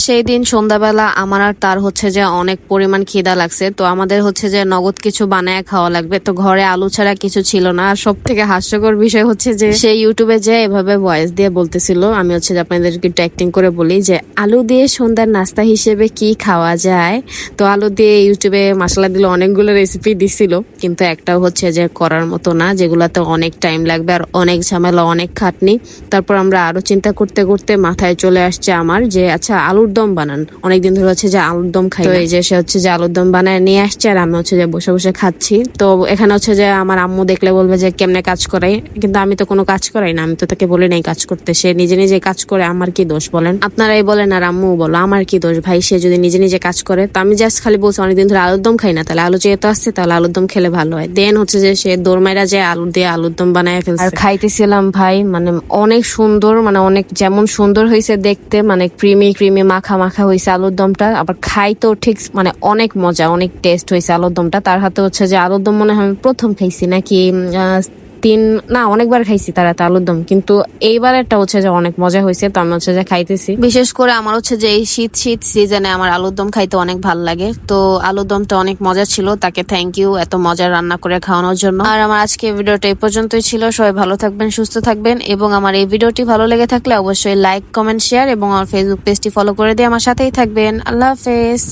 সেই দিন সন্ধ্যাবেলা আমার আর তার হচ্ছে যে অনেক পরিমাণ খিদা লাগছে, তো আমাদের হচ্ছে যে নগদ কিছু বানায় খাওয়া লাগবে। তো ঘরে আলু ছাড়া কিছু ছিল না। আর সব থেকে হাস্যকর বিষয় হচ্ছে যে সে ইউটিউবে যে এভাবে ভয়েস দিয়ে বলতেছিল, আমি হচ্ছে যে আপনাদেরকে একটু অ্যাক্টিং করে বলি যে আলু দিয়ে সন্ধ্যার নাস্তা হিসেবে কি খাওয়া যায়। তো আলু দিয়ে ইউটিউবে মশলা দিলে অনেকগুলো রেসিপি দিছিল, কিন্তু একটাও হচ্ছে যে করার মতো না, যেগুলাতে অনেক টাইম লাগবে আর অনেক ঝামেলা, অনেক খাটনি। তারপর আমরা আরো চিন্তা করতে করতে মাথায় চলে আসছে আমার যে আচ্ছা আলুর দম বানান, অনেকদিন ধরে হচ্ছে যে আলুর দম খাই। তো এই যে সে হচ্ছে যে আলুর দম বানায় নিয়ে আসছে আর আমি হচ্ছে যে বসে বসে খাচ্ছি। তো এখানে হচ্ছে যে আমার আম্মু দেখলে বলবে যে কেমনে কাজ করাই, কিন্তু আমি তো কোনো কাজ করাই না, আমি তো তাকে বলি নাই কাজ করতে। সে নিজে নিজে কাজ করে, আমার কি দোষ বলেন? আপনারাই বলেন আর আম্মু বলো আমার কি দোষ ভাই? সে যদি নিজে নিজে কাজ করে, তো আমি জাস্ট খালি বলছি অনেকদিন ধরে আলুর দম খাই না, তাহলে আলু যেহেতু আসছে তাহলে আলুর দম খেলে ভালো হয়। দেন হচ্ছে যে সে দোরমাইরা যে আলু দিয়ে আলুর দম বানায় ফেলছে। আর খাইতেছিলাম ভাই, মানে অনেক সুন্দর, মানে অনেক যেমন সুন্দর হয়েছে দেখতে, মানে ক্রিমি ক্রিমি মাখা মাখা হয়েছে আলুর দমটা। আবার খাইতেও ঠিক মানে অনেক মজা, অনেক টেস্ট হয়েছে আলুর দমটা। তার হাতে হচ্ছে যে আলুর দম মনে হয় আমি প্রথম খাইছি নাকি অনেকবার খাইছি তার হাতে আলুর দম, কিন্তু এইবারেরটা হচ্ছে যে অনেক মজা হয়েছে। তো আমি হচ্ছে যে খাইতেছি। বিশেষ করে আমার হচ্ছে যে এই শীত শীত সিজনে আমার আলুর দম খাইতে অনেক ভালো লাগে। তো আলুর দমটা অনেক মজা ছিল, তাকে থ্যাংক ইউ এত মজা রান্না করে খাওয়ানোর জন্য। আর আমার আজকে ভিডিওটা এই পর্যন্তই ছিল। সবাই ভালো থাকবেন, সুস্থ থাকবেন, এবং আমার এই ভিডিওটি ভালো লেগে থাকলে অবশ্যই লাইক, কমেন্ট, শেয়ার এবং আমার ফেসবুক পেজটি ফলো করে দিয়ে আমার সাথেই থাকবেন। আল্লাহ হাফেজ।